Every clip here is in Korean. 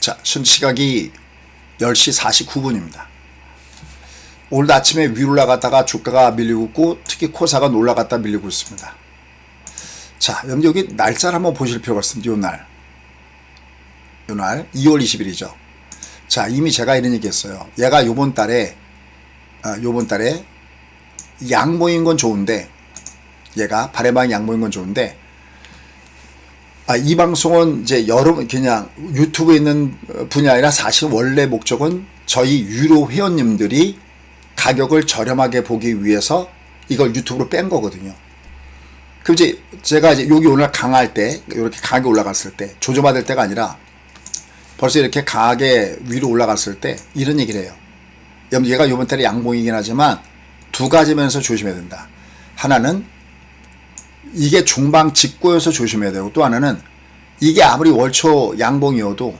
자, 현재 시각이 10시 49분입니다. 오늘 아침에 위로 올라갔다가 주가가 밀리고 있고 특히 코사가 올라갔다 밀리고 있습니다. 자, 여기 날짜를 한번 보실 필요가 있습니다. 요 날 2월 20일이죠. 자, 이미 제가 이런 얘기 했어요. 얘가 요번 달에 양봉인 건 좋은데, 얘가 바래방 양봉인 건 좋은데, 이 방송은 이제 여러분 그냥 유튜브에 있는 분이 아니라 사실 원래 목적은 저희 유료 회원님들이 가격을 저렴하게 보기 위해서 이걸 유튜브로 뺀 거거든요. 그럼 이제 제가 이제 여기 오늘 강할 때, 이렇게 강하게 올라갔을 때, 조정받을 때가 아니라 벌써 이렇게 강하게 위로 올라갔을 때 이런 얘기를 해요. 얘가 이번 달에 양봉이긴 하지만 두 가지 면에서 조심해야 된다. 하나는 이게 중방 직고여서 조심해야 되고, 또 하나는 이게 아무리 월초 양봉이어도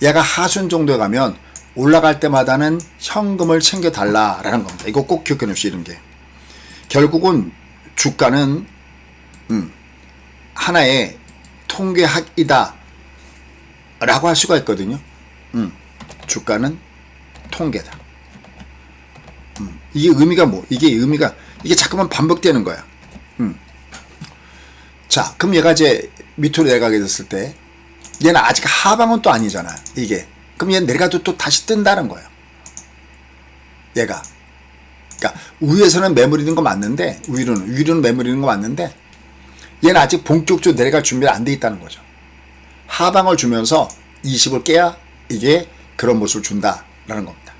얘가 하순 정도에 가면 올라갈 때마다는 현금을 챙겨달라라는 겁니다. 이거 꼭 기억해 놓으시오. 이런 게 결국은 주가는 하나의 통계학이다 라고 할 수가 있거든요. 주가는 통계다. 이게 의미가 이게 자꾸만 반복되는 거야. 자, 그럼 얘가 이제 밑으로 내려가게 됐을 때, 얘는 아직 하방은 또 아니잖아, 이게. 그럼 얘는 내려가도 또 다시 뜬다는 거예요. 얘가. 그러니까, 위에서는 매물이는 거 맞는데, 위로는 매물이는 거 맞는데, 얘는 아직 본격적으로 내려갈 준비가 안 돼 있다는 거죠. 하방을 주면서 20을 깨야 이게 그런 모습을 준다라는 겁니다.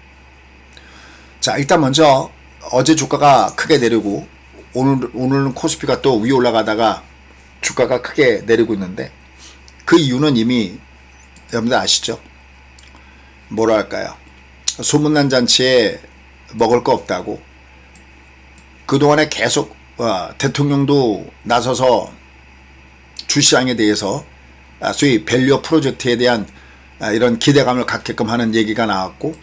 자, 일단 먼저, 어제 주가가 크게 내리고, 오늘은 코스피가 또 위에 올라가다가, 주가가 크게 내리고 있는데, 그 이유는 이미 여러분들 아시죠? 뭐랄까요? 소문난 잔치에 먹을 거 없다고, 그동안에 계속 대통령도 나서서 주시장에 대해서 소위 밸류 프로젝트에 대한 이런 기대감을 갖게끔 하는 얘기가 나왔고,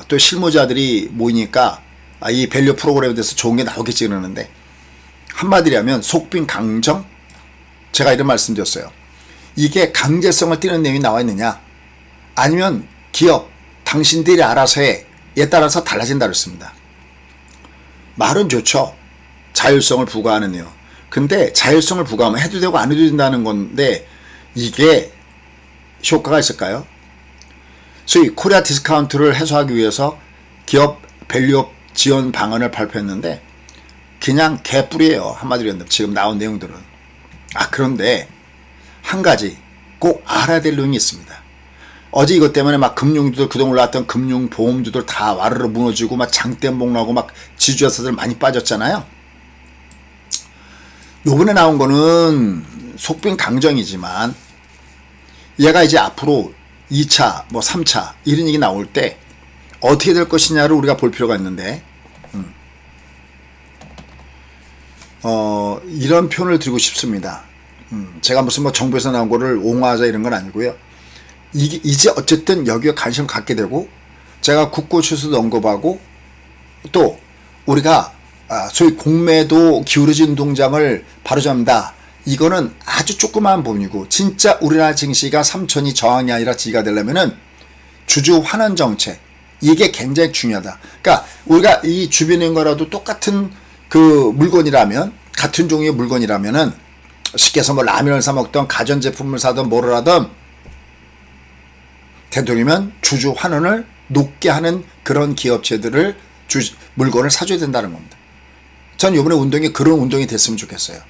또 실무자들이 모이니까 이 밸류 프로그램에 대해서 좋은 게 나오겠지 그러는데, 한마디로 하면 속빈 강정? 제가 이런 말씀 드렸어요. 이게 강제성을 띠는 내용이 나와 있느냐, 아니면 기업 당신들이 알아서 해, 에 따라서 달라진다 그랬습니다. 말은 좋죠. 자율성을 부과하는 내용. 근데 자율성을 부과하면 해도 되고 안 해도 된다는 건데, 이게 효과가 있을까요? 소위 코리아 디스카운트를 해소하기 위해서 기업 밸류업 지원 방안을 발표했는데 그냥 개뿔이에요. 한마디로 지금 나온 내용들은. 그런데 한 가지 꼭 알아야 될 내용이 있습니다. 어제 이것 때문에 막 금융주들, 그동안 올라왔던 금융보험주들 다 와르르 무너지고 막 장대봉 나고 막 지주회사들 많이 빠졌잖아요. 요번에 나온 거는 속빈 강정이지만, 얘가 이제 앞으로 2차, 3차 이런 얘기 나올 때 어떻게 될 것이냐를 우리가 볼 필요가 있는데, 이런 표현을 드리고 싶습니다. 제가 무슨 정부에서 나온 거를 옹호하자 이런 건 아니고요. 이제 어쨌든 여기에 관심을 갖게 되고, 제가 국고추수도 언급하고, 또 우리가 소위 공매도 기울어진 동장을 바로잡는다. 이거는 아주 조그마한 부분이고, 진짜 우리나라 증시가 3천이 저항이 아니라 지가 되려면은 주주 환원 정책, 이게 굉장히 중요하다. 그러니까 우리가 이 주변에 있는 거라도 똑같은 그 물건이라면, 같은 종류의 물건이라면은 쉽게 해서 라면을 사 먹던 가전제품을 사든 뭐를 하든 되도록이면 주주 환원을 높게 하는 그런 기업체들을 물건을 사줘야 된다는 겁니다. 전 이번에 운동이 그런 운동이 됐으면 좋겠어요.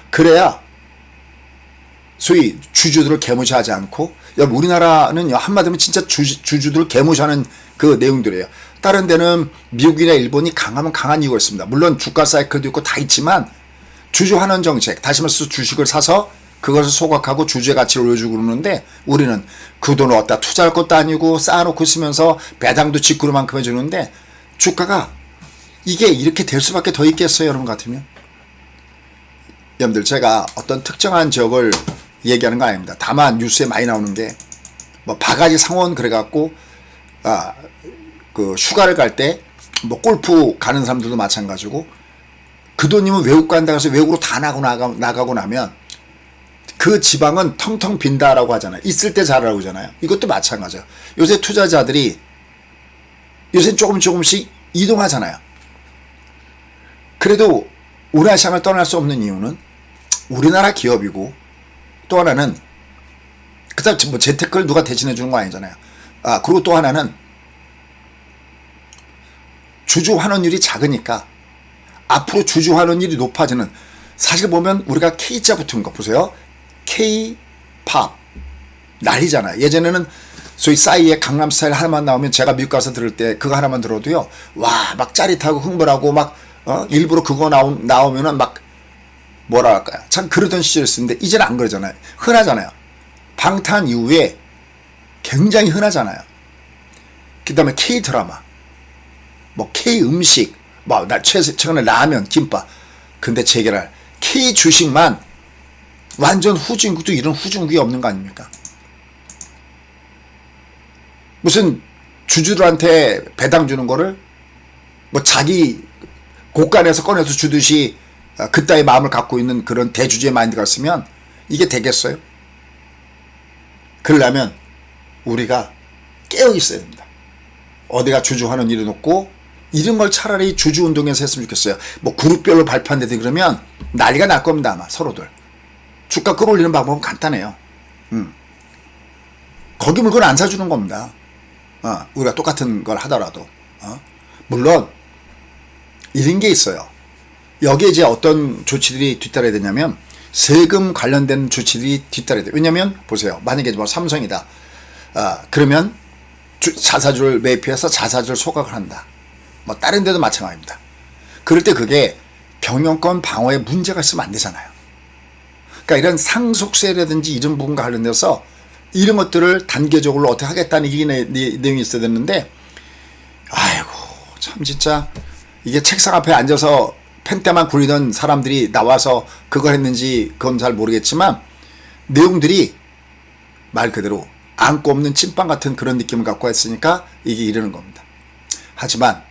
그래야 소위 주주들을 개무시하지 않고, 우리나라는 한마디로 진짜 주주들을 개무시하는 그 내용들이에요. 다른 데는 미국이나 일본이 강하면 강한 이유가 있습니다. 물론 주가 사이클도 있고 다 있지만, 주주 환원 정책, 다시 말해서 주식을 사서 그것을 소각하고 주주의 가치를 올려주고 그러는데, 우리는 그 돈을 어디다 투자할 것도 아니고 쌓아놓고 있으면서 배당도 직구로만큼 해주는데, 주가가 이게 이렇게 될 수밖에 더 있겠어요, 여러분 같으면? 여러분들, 제가 어떤 특정한 지역을 얘기하는 거 아닙니다. 다만 뉴스에 많이 나오는 게 바가지 상원 그래갖고 그 휴가를 갈 때 골프 가는 사람들도 마찬가지고, 그 돈이면 외국 간다 해서 외국으로 다 나가고 나면 그 지방은 텅텅 빈다라고 하잖아요. 있을 때 잘하라고 하잖아요. 이것도 마찬가지예요. 요새 투자자들이 요새 조금씩 이동하잖아요. 그래도 우리나라 시장을 떠날 수 없는 이유는 우리나라 기업이고, 또 하나는 그다음 뭐 재테크를 누가 대신해 주는 거 아니잖아요. 그리고 또 하나는 주주 환원율이 작으니까 앞으로 주주 환원율이 높아지는, 사실 보면 우리가 K자 붙은 거 보세요. K-팝 난리잖아요. 예전에는 소위 싸이의 강남스타일 하나만 나오면 제가 미국 가서 들을 때 그거 하나만 들어도요, 와, 막 짜릿하고 흥분하고 막 일부러 그거 나오면은 막 뭐라 할까요? 참 그러던 시절이었는데 이제는 안 그러잖아요. 흔하잖아요. 방탄 이후에 굉장히 흔하잖아요. 그 다음에 K-드라마, 뭐 K-음식, 뭐 나 최근에 라면, 김밥. 근데 제게랄 K-주식만 완전 후진국도 이런 후진국이 없는 거 아닙니까? 무슨 주주들한테 배당 주는 거를 뭐 자기 곳간에서 꺼내서 주듯이 그따위 마음을 갖고 있는 그런 대주주의 마인드가 있으면 이게 되겠어요? 그러려면 우리가 깨어 있어야 됩니다. 어디가 주주하는 일이 높고 이런 걸 차라리 주주운동에서 했으면 좋겠어요. 뭐 그룹별로 발표한다든지 그러면 난리가 날 겁니다. 아마 서로들. 주가 끌어올리는 방법은 간단해요. 거기 물건 안 사주는 겁니다. 우리가 똑같은 걸 하더라도. 물론 이런 게 있어요. 여기에 이제 어떤 조치들이 뒤따라야 되냐면 세금 관련된 조치들이 뒤따라야 돼요. 왜냐면 보세요. 만약에 뭐 삼성이다. 그러면 자사주를 매입해서 자사주를 소각을 한다. 뭐 다른 데도 마찬가지입니다. 그럴 때 그게 경영권 방어에 문제가 있으면 안 되잖아요. 그러니까 이런 상속세라든지 이런 부분과 관련돼서 이런 것들을 단계적으로 어떻게 하겠다는 이 내용이 있어야 되는데, 아이고 참 진짜 이게 책상 앞에 앉아서 펜때만 굴리던 사람들이 나와서 그걸 했는지 그건 잘 모르겠지만 내용들이 말 그대로 안고 없는 찐빵 같은 그런 느낌을 갖고 했으니까 이게 이러는 겁니다. 하지만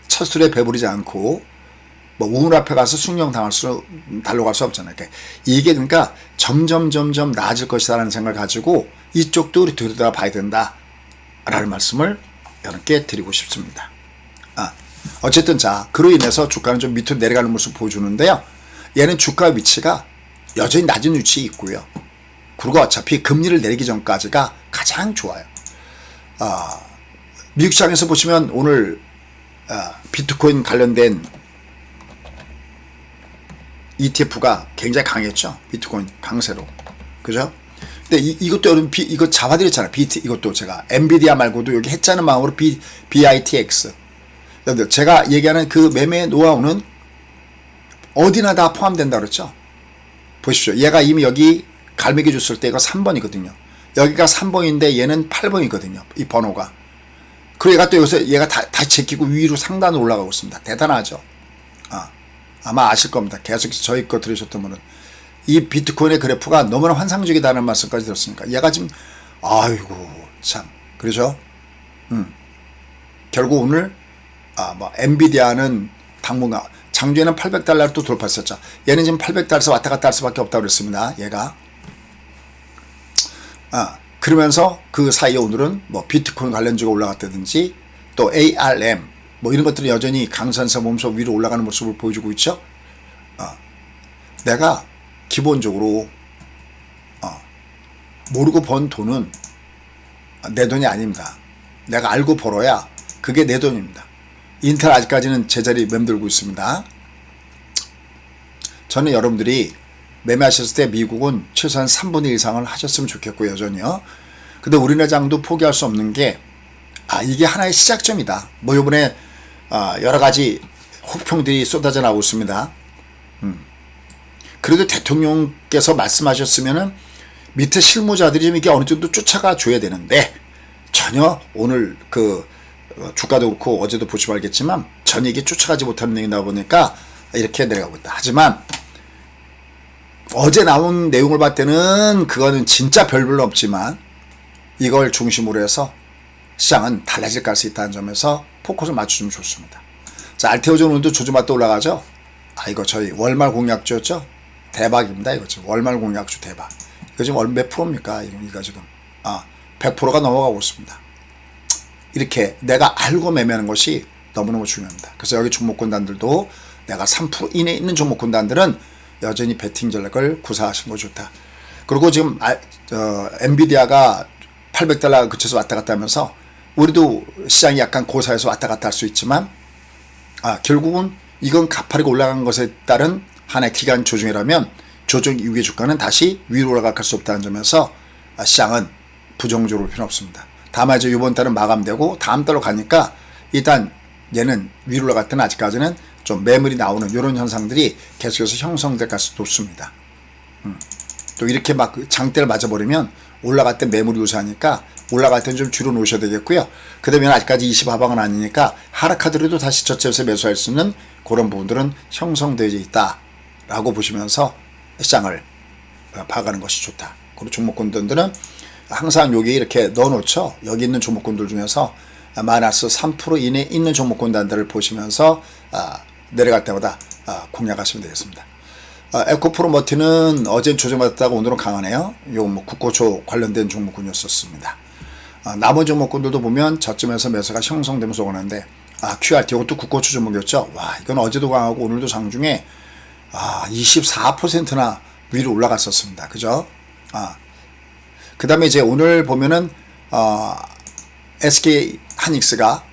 첫 술에 배부르지 않고 뭐 우물 앞에 가서 달려갈 수 없잖아요. 이게 그러니까 점점 나아질 것이다라는 생각을 가지고 이쪽도 우리 들여다봐야 된다라는 말씀을 여러분께 드리고 싶습니다. 어쨌든 자, 그로 인해서 주가는 좀 밑으로 내려가는 모습을 보여주는데요. 얘는 주가 위치가 여전히 낮은 위치에 있고요. 그리고 어차피 금리를 내리기 전까지가 가장 좋아요. 미국 시장에서 보시면 오늘 비트코인 관련된 ETF가 굉장히 강했죠. 비트코인 강세로. 그죠? 근데 이것도 여러분, 이거 잡아드렸잖아요. 이것도 제가 엔비디아 말고도 여기 했자는 마음으로 BITX. 여러분들, 제가 얘기하는 그 매매 노하우는 어디나 다 포함된다 그랬죠? 보십시오. 얘가 이미 여기 갈매기 줬을 때 이거 3번이거든요. 여기가 3번인데 얘는 8번이거든요. 이 번호가. 그리고 얘가 또 여기서 얘가 다시 제끼고 위로 상단으로 올라가고 있습니다. 대단하죠? 아마 아실 겁니다. 계속 저희 거 들으셨던 분은. 이 비트코인의 그래프가 너무나 환상적이다는 말씀까지 들었으니까. 얘가 지금, 아이고, 참. 그러죠? 결국 오늘, 뭐, 엔비디아는 당분간, 장주에는 $800를 또 돌파했었죠. 얘는 지금 $800에서 왔다 갔다 할 수밖에 없다고 그랬습니다. 얘가. 그러면서 그 사이에 오늘은 뭐 비트코인 관련주가 올라갔다든지 또 ARM 뭐 이런 것들이 여전히 강산세 몸소 위로 올라가는 모습을 보여주고 있죠. 내가 기본적으로 모르고 번 돈은 내 돈이 아닙니다. 내가 알고 벌어야 그게 내 돈입니다. 인텔 아직까지는 제자리 맴돌고 있습니다. 저는 여러분들이 매매하셨을 때 미국은 최소한 3분의 1 이상을 하셨으면 좋겠고 여전히요. 근데 우리나라 장도 포기할 수 없는 게 이게 하나의 시작점이다. 뭐 이번에 여러 가지 혹평들이 쏟아져 나오고 있습니다. 그래도 대통령께서 말씀하셨으면은 밑에 실무자들이 좀 이게 어느 정도 쫓아가 줘야 되는데 전혀 오늘 그 주가도 그렇고 어제도 보시면 알겠지만 전혀 이게 쫓아가지 못하는 내용이 나오다 보니까 이렇게 내려가고 있다. 하지만 어제 나온 내용을 봤을 때는 그거는 진짜 별로 없지만 이걸 중심으로 해서 시장은 달라질 수 있다는 점에서 포커스를 맞추면 좋습니다. 자, 알테오전 오늘도 조조맛도 올라가죠? 이거 저희 월말 공약주였죠? 대박입니다. 이거 지금 월말 공약주 대박. 이거 지금 몇 프로입니까? 이거 지금 100%가 넘어가고 있습니다. 이렇게 내가 알고 매매하는 것이 너무너무 중요합니다. 그래서 여기 종목군단들도 내가 3% 이내에 있는 종목군단들은 여전히 베팅 전략을 구사하시는 거 좋다. 그리고 지금 엔비디아가 $800 그쳐서 왔다 갔다 하면서 우리도 시장이 약간 고사에서 왔다 갔다 할 수 있지만 결국은 이건 가파르게 올라간 것에 따른 하나의 기간 조정이라면 조정 이후의 주가는 다시 위로 올라갈 수 없다는 점에서 시장은 부정적으로 볼 필요는 없습니다. 다만 이제 이번 달은 마감되고 다음 달로 가니까 일단 얘는 위로 올라갈 때는 아직까지는 좀 매물이 나오는 이런 현상들이 계속해서 형성될 가능성이 높습니다. 또 이렇게 막 장대를 맞아버리면 올라갈 때 매물이 우세하니까 올라갈 때는 좀 줄여 놓으셔야 되겠고요. 그 다음에 아직까지 20 하방은 아니니까 하락하더라도 다시 저점에서 매수할 수 있는 그런 부분들은 형성되어 있다라고 보시면서 시장을 봐가는 것이 좋다. 그리고 종목군들은 항상 여기 이렇게 넣어놓죠. 여기 있는 종목군들 중에서 마이너스 3% 이내에 있는 종목군단들을 보시면서 내려갈 때마다 공략하시면 되겠습니다. 에코프로머티는 어제는 조정받았다가 오늘은 강하네요. 요 뭐 국고초 관련된 종목군이었었습니다. 나머지 종목군들도 보면 저점에서 매수가 형성되면서 오는데 QRT 이것도 국고초 종목이었죠. 와, 이건 어제도 강하고 오늘도 장중에 24%나 위로 올라갔었습니다. 그죠? 그 다음에 이제 오늘 보면은 SK 하이닉스가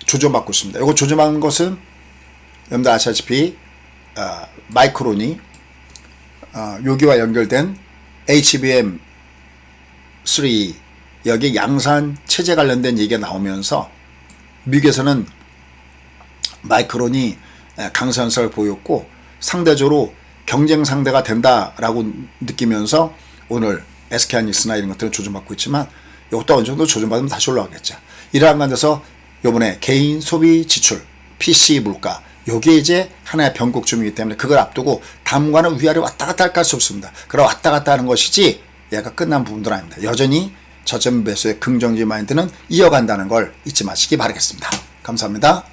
조정받고 있습니다. 이거 조정받는 것은 여러분들 아시다시피 마이크론이 여기와 연결된 HBM3 여기 양산 체제 관련된 얘기가 나오면서 미국에서는 마이크론이 강세현상을 보였고 상대적으로 경쟁 상대가 된다라고 느끼면서 오늘 SK하이닉스나 이런 것들은 조정받고 있지만 이것도 어느 정도 조정받으면 다시 올라가겠죠. 이러한 관계에서 요번에 개인 소비 지출, PC 물가 요게 이제 하나의 변곡점이기 때문에 그걸 앞두고 다음과는 위아래 왔다 갔다 할 수 없습니다. 그럼 왔다 갔다 하는 것이지 얘가 끝난 부분도 아닙니다. 여전히 저점 매수의 긍정적인 마인드는 이어간다는 걸 잊지 마시기 바라겠습니다. 감사합니다.